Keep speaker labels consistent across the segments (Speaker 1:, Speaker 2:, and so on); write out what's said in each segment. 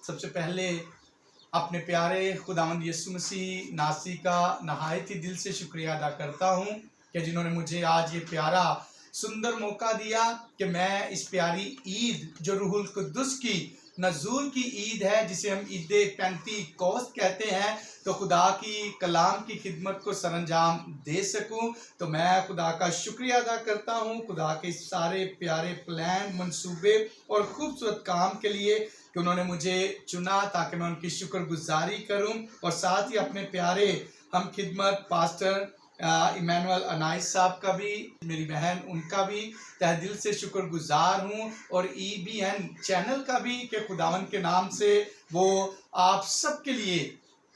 Speaker 1: सबसे पहले अपने प्यारे खुदावंद यीशु मसीह नासी का नहायत ही दिल से शुक्रिया अदा करता हूँ कि जिन्होंने मुझे आज ये प्यारा सुंदर मौका दिया कि मैं इस प्यारी ईद जो रूहुल कुद्दुस की नज़ूल की ईद है, जिसे हम ईद पेंतीकोस्त कहते हैं, तो खुदा की कलाम की खिदमत को सरंजाम दे सकूं। तो मैं खुदा का शुक्रिया अदा करता हूं, खुदा के सारे प्यारे प्लान, मंसूबे और खूबसूरत काम के लिए कि उन्होंने मुझे चुना ताकि मैं उनकी शुक्रगुजारी करूं। और साथ ही अपने प्यारे हम खिदमत पास्टर इमैनुअल अनाइस साहब का भी, मेरी बहन, उनका भी तहे दिल से शुक्रगुजार हूँ। और EBN चैनल का भी कि खुदावन के नाम से वो आप सब के लिए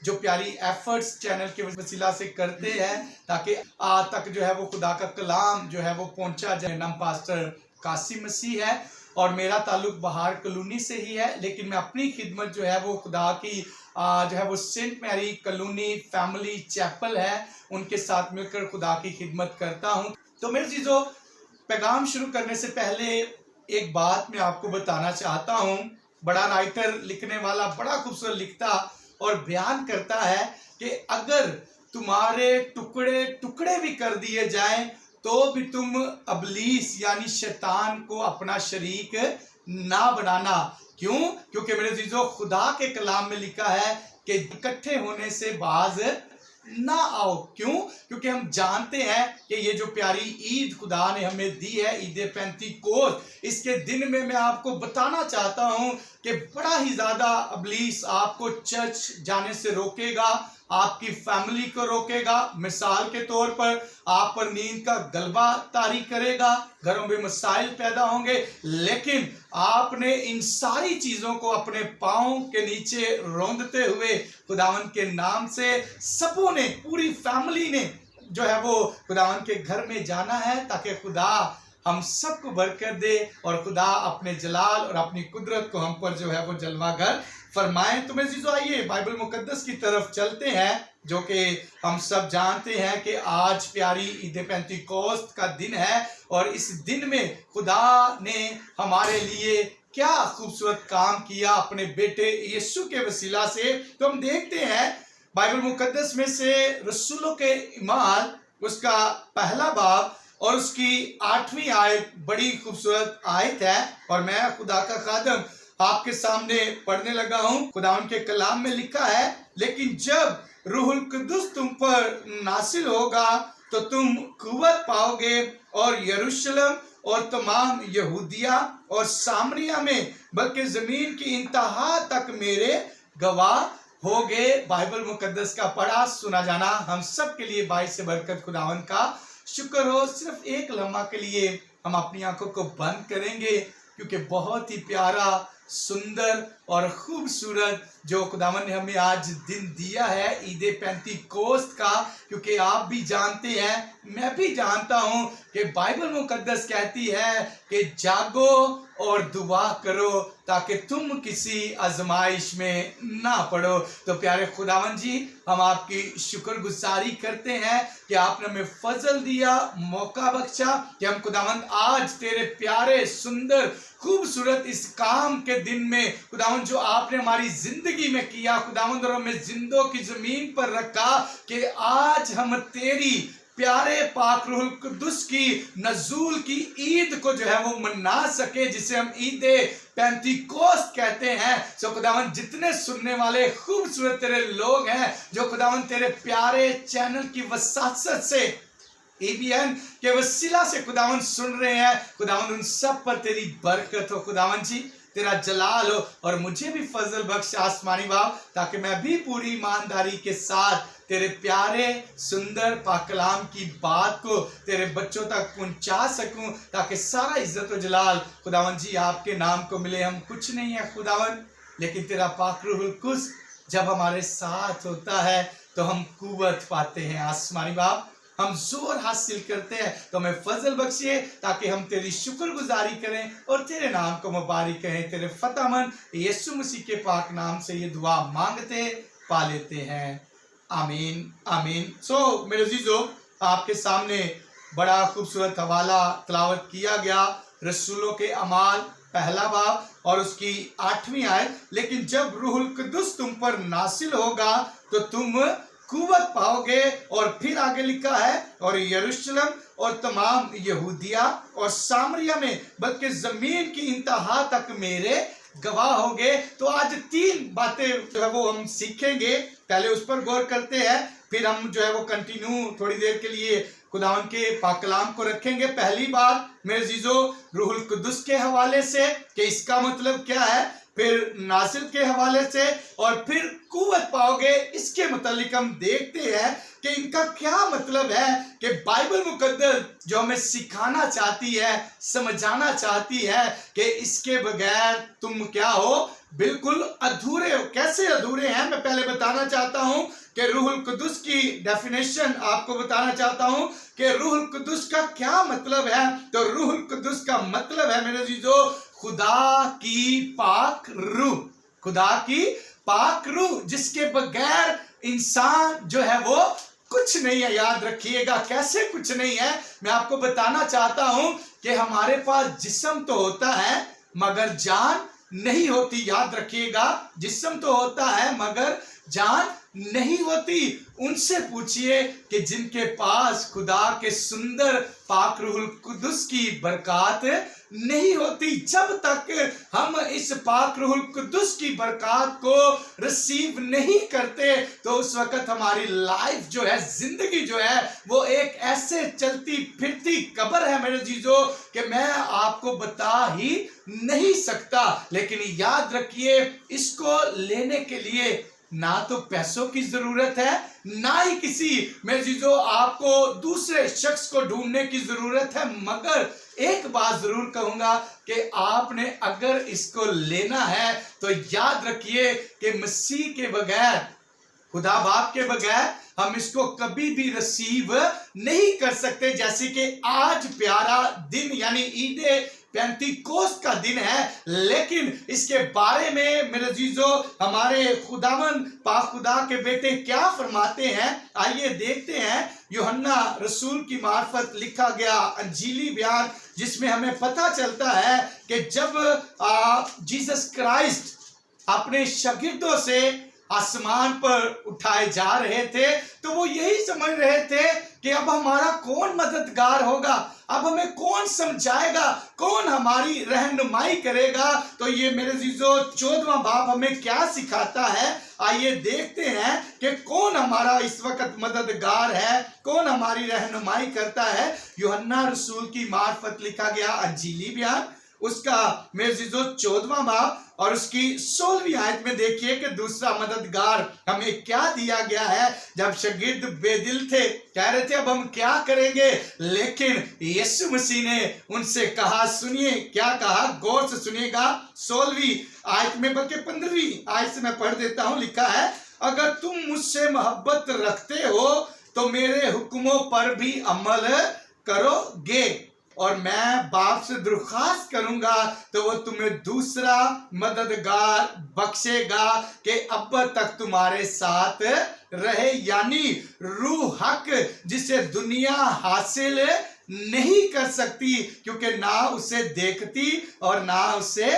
Speaker 1: जो प्यारी एफर्ट्स चैनल के वसीला से करते हैं ताकि आज तक जो है वो खुदा का कलाम जो है वो पहुंचा जाए। नाम पास्टर कासिम मसीह है और मेरा ताल्लुक बहार कॉलोनी से ही है, लेकिन मैं अपनी खिदमत जो है वो खुदा की जो है वो Saint Mary colony family chapel है, उनके साथ मिलकर खुदा की खिदमत करता हूँ। तो मेरे चीज़ों, पैगाम शुरू करने से पहले एक बात मैं आपको बताना चाहता हूँ। बड़ा राइटर, लिखने वाला, बड़ा खूबसूरत लिखता और बयान करता है कि अगर तुम्हारे टुकड़े टुकड़े भी कर दिए जाएं तो भी तुम अबलीस यानी शैतान को अपना शरीक ना बनाना। क्यों? क्योंकि मेरे जीजो, खुदा के कलाम में लिखा है कि इकट्ठे होने से बाज ना आओ। क्यों? क्योंकि हम जानते हैं कि ये जो प्यारी ईद खुदा ने हमें दी है, ईद पेंतीकोस्त, इसके दिन में मैं आपको बताना चाहता हूं कि बड़ा ही ज्यादा अबलीस आपको चर्च जाने से रोकेगा, आपकी फैमिली को रोकेगा। मिसाल के तौर पर आप पर नींद का गलबा तारी करेगा, घरों में मसाइल पैदा होंगे, लेकिन आपने इन सारी चीजों को अपने पांव के नीचे रौंदते हुए खुदावन के नाम से सबों ने, पूरी फैमिली ने जो है वो खुदावन के घर में जाना है ताकि खुदा हम सबको बरकत दे और खुदा अपने जलाल और अपनी कुदरत को हम पर जो है वो जलवागर फरमाए। तो मेरे जीजो, आइए बाइबल मुकद्दस की तरफ चलते हैं, जो कि हम सब जानते हैं कि आज प्यारी ईद पेंतीकोस्त का दिन है और इस दिन में खुदा ने हमारे लिए क्या खूबसूरत काम किया अपने बेटे यीशु के वसीला से। तो हम देखते हैं बाइबल मुकद्दस में से रसूलों के ईमाल, उसका पहला बाब और उसकी 8वीं आयत बड़ी खूबसूरत आयत है और मैं खुदा का खादम आपके सामने पढ़ने लगा हूं। खुदावन के कलाम में लिखा है, लेकिन जब रूहुल कुद्दुस तुम पर नासिल होगा तो तुम कुव्वत पाओगे और यरूशलेम और तमाम यहूदिया और सामरिया में, बल्कि जमीन की इंतहा तक मेरे गवाह होगे। बाइबल मुकद्दस का पढ़ा सुना जाना हम सब के लिए बाइस से बरकत खुदावन का शुक्र हो। सिर्फ एक लम्हा के लिए हम अपनी आंखों को बंद करेंगे क्योंकि बहुत ही प्यारा, सुंदर और खूबसूरत जो खुदावन ने हमें आज दिन दिया है ईद पेंतीकोस्त का। क्योंकि आप भी जानते हैं, मैं भी जानता हूं कि बाइबल मुकद्दस कहती है कि जागो और दुआ करो ताकि तुम किसी आजमाइश में ना पड़ो। तो प्यारे खुदावन जी, हम आपकी शुक्रगुजारी करते हैं कि आपने हमें फजल दिया, मौका बख्शा कि हम खुदावन आज तेरे प्यारे, सुंदर, खूबसूरत इस काम के दिन में खुदावन जो आपने हमारी जिंदगी में किया खुदावन, और हमें जिंदों की जमीन पर रखा कि आज हम तेरी प्यारे पाक रूहुल कुद्दुस की नज़ूल की ईद को जो है वो मना सके, जिसे हम ईद पेंतीकोस्त कहते हैं। सो खुदावन, जितने सुनने वाले खूबसूरत तेरे लोग हैं जो खुदावन तेरे प्यारे चैनल की वसासत से, EBN के वसीला से खुदावन सुन रहे हैं, खुदावन उन सब पर तेरी बरकत हो, खुदावन जी तेरा जलाल हो। और मुझे भी फजल बख्श आसमानी बाप, ताकि मैं भी पूरी ईमानदारी के साथ तेरे प्यारे, सुंदर पाक कलाम की बात को तेरे बच्चों तक पहुंचा सकूं, ताकि सारा इज्जत और जलाल खुदावन जी आपके नाम को मिले। हम कुछ नहीं है खुदावन, लेकिन तेरा पाक रूहुल कुद्दुस जब हमारे साथ होता है तो हम कुव्वत पाते हैं आसमानी बाप, हम जोर हासिल करते हैं। तो हमें फजल बख्शिए ताकि हम तेरी शुक्रगुजारी करें और तेरे नाम को मुबारक कहें। तेरे फतेहमंद यीशु मसीह के पाक नाम से ये दुआ मांगते पा लेते हैं, आमीन आमीन। सो मेरे अजीजों, आपके सामने बड़ा खूबसूरत हवाला तलावत किया गया रसूलों के अमाल पहला बाब और उसकी 8वीं आयत, लेकिन जब रूहुल कुद्दुस तुम पर नासिल होगा तो तुम कुव्वत पाओगे। और फिर आगे लिखा है, और यरूशलेम और तमाम यहूदिया और सामरिया में बल्कि जमीन की इंतहा तक मेरे गवाह होगे। तो आज 3 बातें जो है वो हम सीखेंगे, पहले उस पर गौर करते हैं, फिर हम जो है वो कंटिन्यू थोड़ी देर के लिए खुदावन के पाक कलाम को रखेंगे। पहली बात मेरे जीजो रूहुल कुद्दुस के हवाले से कि इसका मतलब क्या है, फिर नासिल के हवाले से, और फिर कुव्वत पाओगे, इसके मुतालिक हम देखते हैं कि इनका क्या मतलब है। कि बाइबल मुकद्दस जो हमें सिखाना चाहती है, समझाना चाहती है कि इसके बगैर तुम क्या हो, बिल्कुल अधूरे हो। कैसे अधूरे हैं, मैं पहले बताना चाहता हूं कि रूहुल कुद्दुस की डेफिनेशन आपको बताना चाहता हूं कि रूहुल कुद्दुस का क्या मतलब है। तो रूहुल कुद्दुस का मतलब है मेरे जीजो खुदा की पाक रूह, खुदा की पाक रूह, जिसके बगैर इंसान जो है वो कुछ नहीं है। याद रखिएगा, कैसे कुछ नहीं है, मैं आपको बताना चाहता हूं कि हमारे पास जिस्म तो होता है मगर जान नहीं होती। याद रखिएगा, जिस्म तो होता है मगर जान नहीं होती। उनसे पूछिए कि जिनके पास खुदा के सुंदर पाक रूहुल कुद्दुस की बरकत नहीं होती। जब तक हम इस पाक रूहुल कुद्दुस की बरकत को रिसीव नहीं करते तो उस वक्त हमारी लाइफ जो है, जिंदगी जो है वो एक ऐसे चलती फिरती कब्र है मेरे जीजो कि मैं आपको बता ही नहीं सकता। लेकिन याद रखिए, इसको लेने के लिए ना तो पैसों की जरूरत है, ना ही किसी मेरे जीजो आपको दूसरे शख्स को ढूंढने की जरूरत है। मगर एक बात जरूर कहूंगा कि आपने अगर इसको लेना है तो याद रखिए कि मसीह के बगैर, खुदा बाप के बगैर हम इसको कभी भी रिसीव नहीं कर सकते। जैसे कि आज प्यारा दिन यानी ईदे पेंतीकोस्त का दिन है, लेकिन इसके बारे में मेरे जीजो हमारे खुदावन पाक खुदा के बेटे क्या फरमाते हैं, आइए देखते हैं। यूहन्ना रसूल की मार्फत लिखा गया अंजीली बयान, जिसमें हमें पता चलता है कि जब जीसस क्राइस्ट अपने शागिर्दों से आसमान पर उठाए जा रहे थे तो वो यही समझ रहे थे कि अब हमारा कौन मददगार होगा, अब हमें कौन समझाएगा, कौन हमारी रहनुमाई करेगा। तो ये मेरे जीजो 14वां बाब हमें क्या सिखाता है, आइए देखते हैं कि कौन हमारा इस वक्त मददगार है, कौन हमारी रहनुमाई करता है। यूहन्ना रसूल की मार्फत लिखा गया अंजीली बयान, उसका मेरे जीजो 14वां बाब और उसकी 16वीं आयत में देखिए कि दूसरा मददगार हमें क्या दिया गया है। जब शागिर्द बेदिल थे, कह रहे थे अब हम क्या करेंगे, लेकिन यीशु मसीह ने उनसे कहा, सुनिए क्या कहा, गौर से सुनिएगा। 16वीं आयत में, बल्कि 15वीं आयत से मैं पढ़ देता हूं, लिखा है, अगर तुम मुझसे मोहब्बत रखते हो तो मेरे हुक्मों पर भी अमल करोगे, और मैं बाप से दरख्वास्त करूंगा तो वो तुम्हें दूसरा मददगार बख्शेगा कि अब तक तुम्हारे साथ रहे, यानी रूह हक, जिसे दुनिया हासिल नहीं कर सकती क्योंकि ना उसे देखती और ना उसे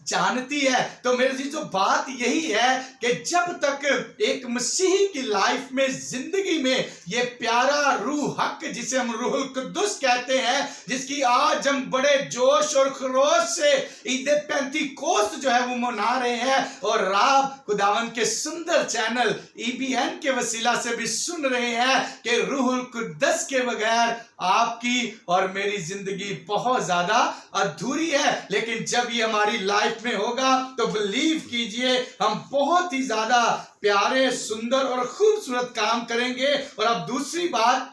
Speaker 1: जानती है। तो मेरे जी जो बात यही है कि जब तक एक मसीही की लाइफ में, जिंदगी में ये प्यारा रूह हक, जिसे हम रूहुल कुद्दुस कहते हैं, जिसकी आज हम बड़े जोश और खरोश से ईद पेंतीकोस्त जो है वो मना रहे हैं, और राब खुदावन के सुंदर चैनल EBN के वसीला से भी सुन रहे हैं कि रूहुल कुद्दुस के बगैर आपकी और मेरी जिंदगी बहुत ज्यादा अधूरी है। लेकिन जब ये हमारी लाइफ में होगा तो बिलीव कीजिए हम बहुत ही ज्यादा प्यारे, सुंदर और खूबसूरत काम करेंगे। और अब दूसरी बात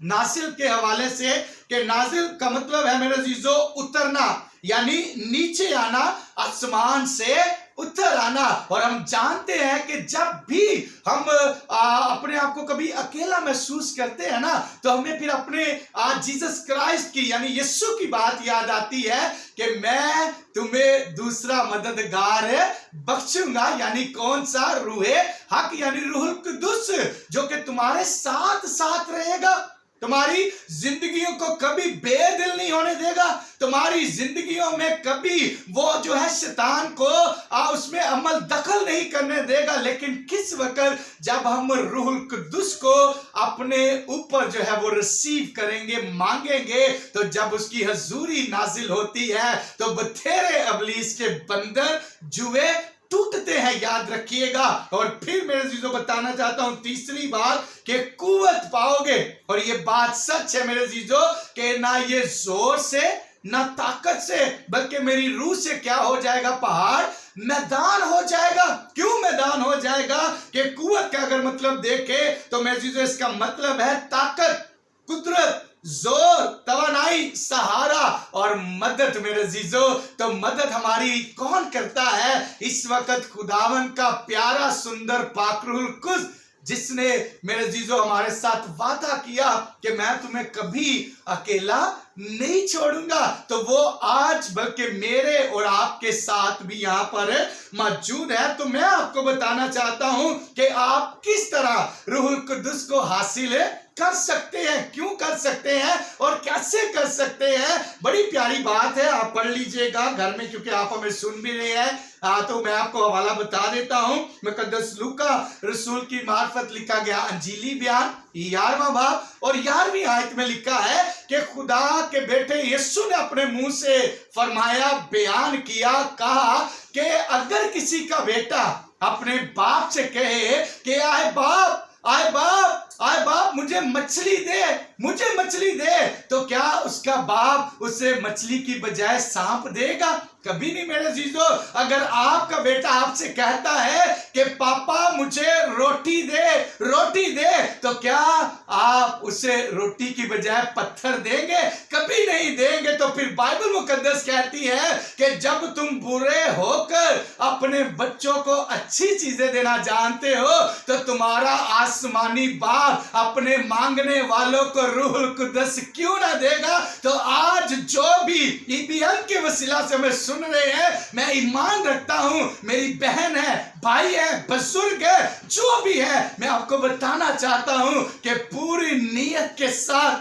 Speaker 1: नासिल के हवाले से, कि नासिल का मतलब है मेरे जीजो उतरना, यानी नीचे आना, आसमान से उतर आना। और हम जानते हैं कि जब भी हम अपने आप को कभी अकेला महसूस करते हैं ना, तो हमें फिर अपने जीसस क्राइस्ट की यानी यीशु की बात याद आती है कि मैं तुम्हें दूसरा मददगार बख्शूंगा, यानी कौन सा, रूहे हक यानी रूहुल कुद्दुस, जो कि तुम्हारे साथ साथ रहेगा। तुम्हारी जिंदगियों को कभी बेदिल नहीं होने देगा। तुम्हारी जिंदगियों में कभी वो जो है शैतान को उसमें अमल दखल नहीं करने देगा। लेकिन किस वक्त जब हम रूहुल कुद्दुस को अपने ऊपर जो है वो रिसीव करेंगे, मांगेंगे, तो जब उसकी हजूरी नाजिल होती है तो बथेरे अबलीस के बंदर जुए टूटते हैं, याद रखिएगा। और फिर मेरे अजीजों बताना चाहता हूं तीसरी बात कि कुव्वत पाओगे। और ये बात सच है मेरे अजीजों कि ना ये जोर से ना ताकत से बल्कि मेरी रूह से क्या हो जाएगा, पहाड़ मैदान हो जाएगा। क्यों मैदान हो जाएगा? कि कुव्वत का अगर मतलब देखे तो मेरे अजीजों इसका मतलब है ताकत, कुदरत, जोर, तवानाई, सहारा और मदद। मेरे अजीजों तो मदद हमारी कौन करता है? इस वक्त खुदावन का प्यारा सुंदर पाक रूहुल कुद्स, जिसने मेरे अजीजों हमारे साथ वादा किया कि मैं तुम्हें कभी अकेला नहीं छोड़ूंगा। तो वो आज बल्कि मेरे और आपके साथ भी यहाँ पर मौजूद है। तो मैं आपको बताना चाहता हूं कि आप किस तरह रूहुल कुद्दुस को हासिल कर सकते हैं, क्यों कर सकते हैं और कैसे कर सकते हैं। बड़ी प्यारी बात है, आप पढ़ लीजिएगा घर में, क्योंकि आप हमें सुन भी रहे हैं। तो मैं आपको हवाला बता देता हूं। मुकद्दस लूका रसूल की मार्फत लिखा गया अंजीली बयान 11वां बाब और 11वीं आयत में लिखा है कि खुदा के बेटे यीशु ने अपने मुंह से फरमाया, बयान किया, कहा कि अगर किसी का बेटा अपने बाप से कहे कि आए बाप, आए बाप, आए बाप, मुझे मछली दे, मुझे मछली दे, तो क्या उसका बाप उसे मछली की बजाय सांप देगा? कभी नहीं मेरे अजीजों। अगर आपका बेटा आपसे कहता है कि पापा मुझे रोटी दे, रोटी दे, तो क्या आप उसे रोटी की बजाय पत्थर देंगे? कभी नहीं देंगे। तो फिर बाइबल मुकद्दस कहती है कि जब तुम बुरे होकर अपने बच्चों को अच्छी चीजें देना जानते हो तो तुम्हारा आसमानी बाप अपने मांगने वालों को रूहुल कुद्दस क्यों ना देगा। तो आज जो भी ईबीएन के वसीला से हमें सुन रहे हैं, मैं ईमान रखता हूं, मेरी बहन है, भाई है, बुजुर्ग है, जो भी है, मैं आपको बताना चाहता हूं कि पूरी नीयत के साथ,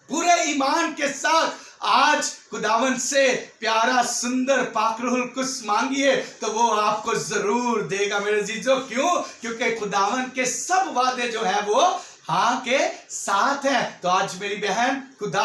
Speaker 1: पूरे ईमान के साथ आज खुदावन से प्यारा सुंदर पाक रूहुल कुद्दुस मांगिए तो वो आपको जरूर देगा मेरे अजीजों। क्यों? क्योंकि खुदावन के सब वादे जो है वो हाँ के साथ है। तो आज मेरी बहन, खुदा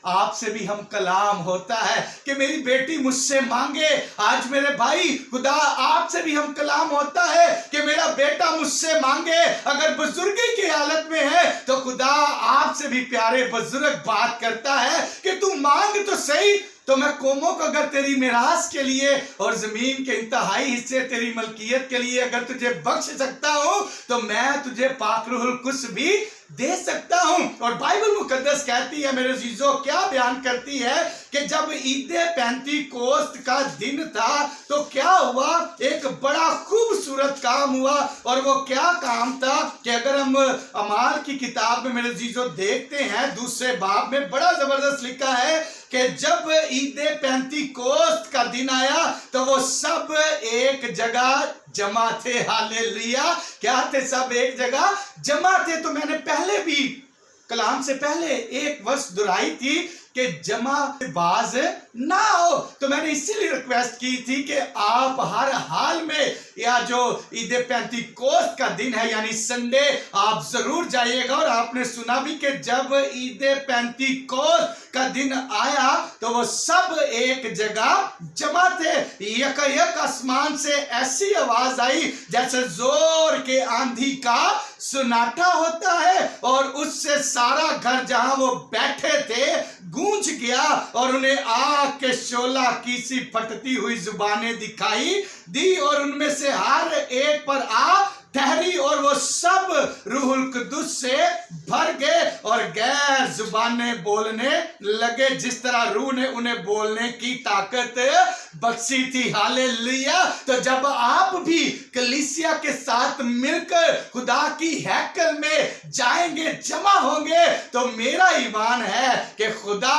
Speaker 1: आपसे भी हम कलाम होता है कि मेरी बेटी मुझसे मांगे। आज मेरे भाई, खुदा आपसे भी हम कलाम होता है कि मेरा बेटा मुझसे मांगे। अगर बुजुर्गी की हालत में है तो खुदा आपसे भी प्यारे बुजुर्ग बात करता है कि तू मांग तो सही, तो मैं कौमों को अगर तेरी मिरास के लिए और जमीन के इंतहाई हिस्से तेरी मलकियत के लिए अगर तुझे बख्श सकता हूं तो मैं तुझे पाक रूहुल कुद्दुस भी दे सकता हूं। और बाइबल मुकद्दस कहती है मेरे अजीजों, क्या बयान करती है कि जब ईद पेंतीकोस्त का दिन था तो क्या हुआ, एक बड़ा खूबसूरत काम हुआ। और वो क्या काम था कि अगर हम अमाल की किताब में मेरे अजीजों देखते हैं, दूसरे बाब में बड़ा जबरदस्त लिखा है कि जब ईद पेंतीकोस्त का दिन आया तो वो सब एक जगह जमा थे। हालेलुया। क्या थे? सब एक जगह जमा थे। तो मैंने पहले भी कलाम से पहले एक वर्ष दोहराई थी कि जमा बाज ना हो। तो मैंने इसीलिए रिक्वेस्ट की थी कि आप हर हाल में, या जो ईद पेंतीकोस्त का दिन है यानी संडे, आप जरूर जाइएगा। और आपने सुना भी कि जब ईद पेंतीकोस्त का दिन आया तो वो सब एक जगह जमा थे। यक आसमान से ऐसी आवाज आई जैसे जोर के आंधी का सुनाटा होता है, और उससे सारा घर जहां वो बैठे थे गूंज गया, और उन्हें आग के शोला की सी फटती हुई जुबानें दिखाई दी, और उनमें से हर एक पर आ ठहरी, और वो सब रूहुल कुद्दुस से भर गए और गैर जुबानें बोलने लगे, जिस तरह रूह ने उन्हें बोलने की ताकत बख्शी थी। हालेलुया। तो जब आप भी कलीसिया के साथ मिलकर खुदा की हैकल में जाएंगे, जमा होंगे, तो मेरा ईमान है कि खुदा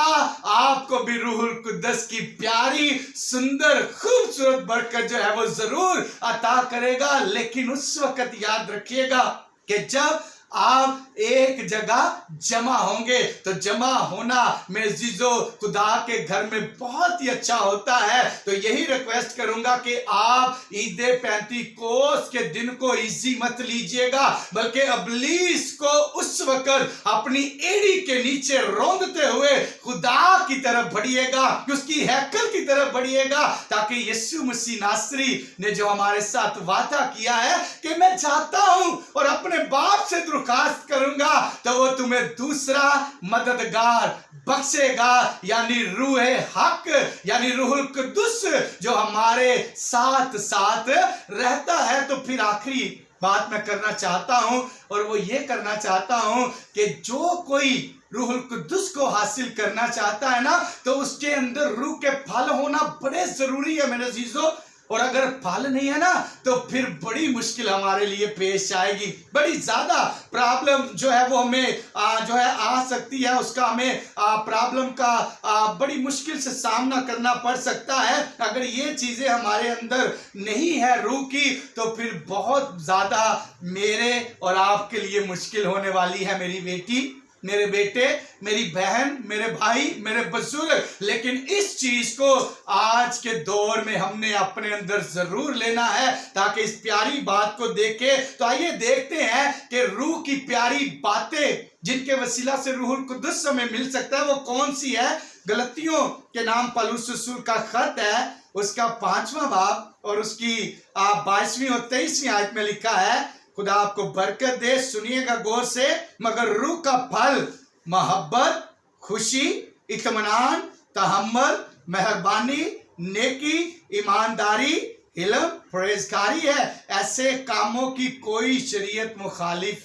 Speaker 1: आपको भी रूहुल कुद्दुस की प्यारी सुंदर खूबसूरत बरकत जो है वो जरूर अता करेगा। लेकिन उस वक्त याद रखिएगा कि जब आप एक जगह जमा होंगे। तो जमा होना मेरे अजीजों खुदा के घर में बहुत ही अच्छा होता है। तो यही रिक्वेस्ट करूंगा कि आप ईद पेंतीकोस्त के दिन को इजी मत लीजिएगा, बल्कि इब्लीस को उस वक्त अपनी एड़ी के नीचे रौंदते हुए खुदा की तरफ बढ़िएगा, उसकी हैकल की तरफ बढ़िएगा, ताकि यीशु मसीह नासरी ने जो हमारे साथ वादा किया है कि मैं चाहता हूं और अपने बाप से दरख्वास्त करूंगा तो वो तुम्हें दूसरा मददगार बख्शेगा, यानी रूह हक, यानी रूहुल कुद्दुस जो हमारे साथ साथ रहता है। तो फिर आखिरी बात मैं करना चाहता हूं, और वो ये करना चाहता हूं कि जो कोई रूहुल कुद्दुस को हासिल करना चाहता है ना, तो उसके अंदर रूह के फल होना बड़े जरूरी है मेरे अजीजों। और अगर फल नहीं है ना, तो फिर बड़ी मुश्किल हमारे लिए पेश आएगी, बड़ी ज्यादा प्रॉब्लम जो है वो हमें जो है आ सकती है, उसका हमें प्रॉब्लम का बड़ी मुश्किल से सामना करना पड़ सकता है। अगर ये चीजें हमारे अंदर नहीं है रूह की, तो फिर बहुत ज्यादा मेरे और आपके लिए मुश्किल होने वाली है, मेरी बेटी, मेरे बेटे, मेरी बहन, मेरे भाई, मेरे बुजुर्ग। लेकिन इस चीज को आज के दौर में हमने अपने अंदर जरूर लेना है, ताकि इस प्यारी बात को देखे। तो आइए देखते हैं कि रूह की प्यारी बातें जिनके वसीला से रूहुल कुद्दुस हमें मिल सकता है वो कौन सी है। गलतियों के नाम पौलुस रसूल का खत है, उसका 5वां बाब और उसकी 22वीं और 23वीं आयत में लिखा है। खुदा आपको बरकत दे, सुनिएगा गौर से। मगर रूह का फल मोहब्बत, खुशी, इत्मीनान, तहम्मुल, मेहरबानी, नेकी, ईमानदारी, इल्म, परहेजगारी है। ऐसे कामों की कोई शरीयत मुखालिफ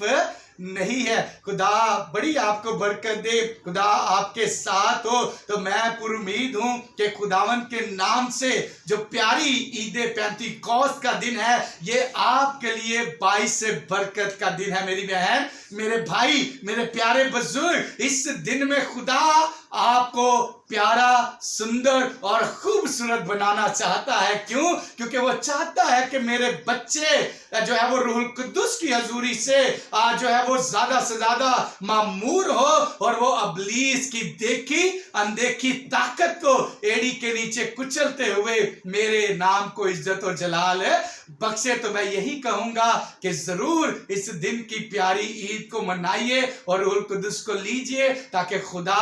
Speaker 1: नहीं है। खुदा बड़ी आपको बरकत दे, खुदा आपके साथ हो। तो मैं पुरुमीद हूं कि खुदावन के नाम से जो प्यारी ईद पेंतीकोस्त का दिन है, ये आपके लिए बाइस से बरकत का दिन है। मेरी बहन, मेरे भाई, मेरे प्यारे बुजुर्ग, इस दिन में खुदा आपको प्यारा, सुंदर और खूबसूरत बनाना चाहता है। क्यों? क्योंकि वो चाहता है कि मेरे बच्चे जो है वो रूहुल कुद्दुस की हजूरी से जो है वो ज्यादा से ज्यादा मामूर हो, और वो इब्लीस की देखी अनदेखी ताकत को एड़ी के नीचे कुचलते हुए मेरे नाम को इज्जत और जलाल बख्शे। तो मैं यही कहूंगा कि जरूर इस दिन की प्यारी ईद को मनाइए और रूहुल कुद्दुस को लीजिए, ताकि खुदा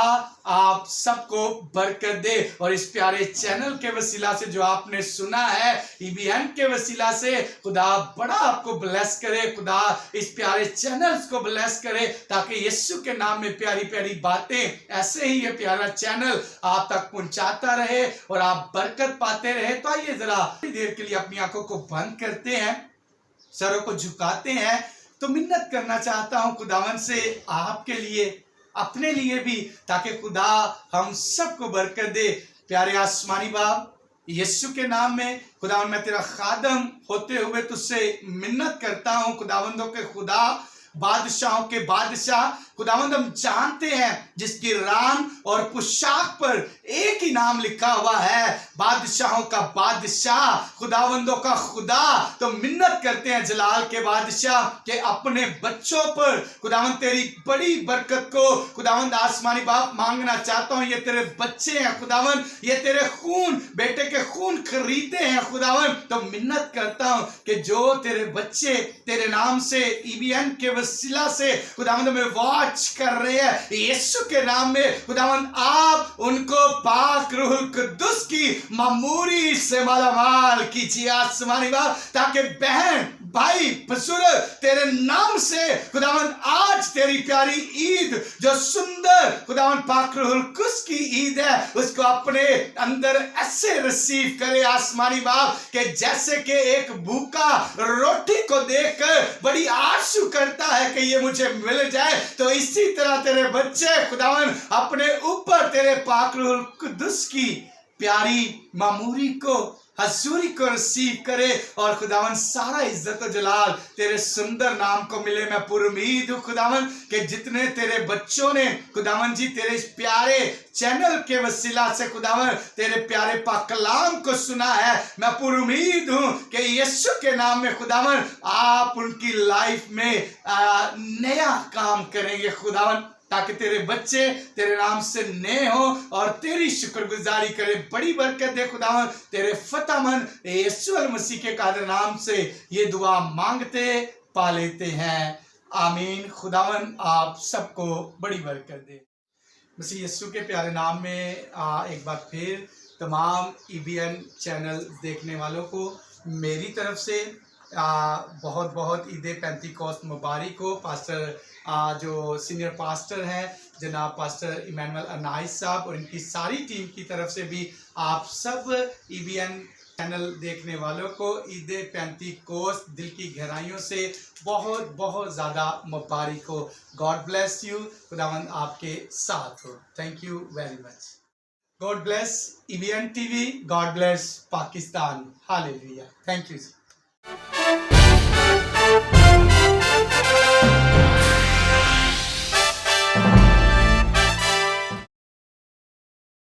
Speaker 1: आप सबको बरकत दे। और इस प्यारे चैनल के वसीला से जो आपने सुना है, EBN के वसीला से, खुदा बड़ा आपको ब्लेस करे, खुदा इस प्यारे चैनल्स को ब्लेस करे, ताकि यीशु के नाम में प्यारी प्यारी बातें ऐसे ही ये प्यारा चैनल आप तक पहुंचाता रहे और आप बरकत पाते रहे। तो आइए जरा थोड़ी देर के लिए अपनी आंखों को बंद करते हैं, सरों को झुकाते हैं। तो मिन्नत करना चाहता हूं खुदावन से आपके लिए, अपने लिए भी, ताकि खुदा हम सबको बरकत दे। प्यारे आसमानी बाप, यीशु के नाम में खुदावन मैं तेरा खादम होते हुए तुझसे मिन्नत करता हूं। खुदावंदों के खुदा, बादशाहों के बादशाह, खुदावंद हम जानते हैं जिसकी रान और पोशाक पर एक ही नाम लिखा हुआ है, बादशाहों का बादशाह, खुदावंदों का खुदा। तो मिन्नत करते हैं जलाल के बादशाह के अपने बच्चों पर खुदावंद तेरी बड़ी बरकत को खुदावंद आसमानी बाप मांगना चाहता हूं। ये तेरे बच्चे हैं खुदावंद, ये तेरे खून, बेटे के खून खरीदे हैं खुदावंद। तो मिन्नत करता हूं कि जो तेरे बच्चे तेरे नाम से EBN के वसीला से खुदावंद में वाच कर रहे हैं, यीशु के नाम में खुदावंद आप उनको पाक रूहुल कुद्दुस की मामूरी से मालामाल कीजिए आसमानी बाप, ताकि बहन, भाई, बुजुर्ग तेरे नाम से खुदावंद आज तेरी प्यारी ईद जो सुंदर खुदावंद पाक रूहुल कुद्दुस की ईद है, उसको अपने अंदर ऐसे रिसीव करे आसमानी बाप कि जैसे कि एक भूखा रोटी को देखकर बड़ी आरज़ू करता है कि ये मुझे मिल जाए, तो इसी तरह तेरे बच्चे खुदावंद अपने ऊपर तेरे पाक रूहुल कुद्दुस की प्यारी मामूरी को हजूरी को रिसीव करे और खुदावन सारा इज्जत और जलाल तेरे सुंदर नाम को मिले। मैं पूरी उम्मीद हूँ खुदावन कि जितने तेरे बच्चों ने खुदावन जी तेरे इस प्यारे चैनल के वसीला से खुदावन तेरे प्यारे पाक कलाम को सुना है, मैं पूरी उम्मीद हूँ कि यीशु के नाम में खुदावन आप उनकी लाइफ में नया काम करेंगे खुदावन, ताकि तेरे बच्चे तेरे नाम से नए हो और तेरी शुक्रगुजारी करे। बड़ी बरकत दे खुदावन, तेरे फतेहमंद यीशु मसीह के कादर नाम से ये दुआ मांगते पा लेते हैं, आमीन। खुदावन आप सबको बड़ी बरकत दे। मसीह यीशु के प्यारे नाम में एक बार फिर तमाम EBN चैनल देखने वालों को मेरी तरफ से बहुत बहुत ईद पेंतीकोस्त मुबारक हो। पास्टर जो सीनियर पास्टर हैं जनाब पास्टर इमैनुअल अनाइस साहब और इनकी सारी टीम की तरफ से भी आप सब EBN चैनल देखने वालों को ईद पेंतीकोस्त दिल की गहराइयों से बहुत बहुत ज़्यादा मुबारक हो। गॉड ब्लेस यू, खुदावंद आपके साथ हो। Thank you very much. God bless EBN TV, God bless Pakistan. Hallelujah. Thank you.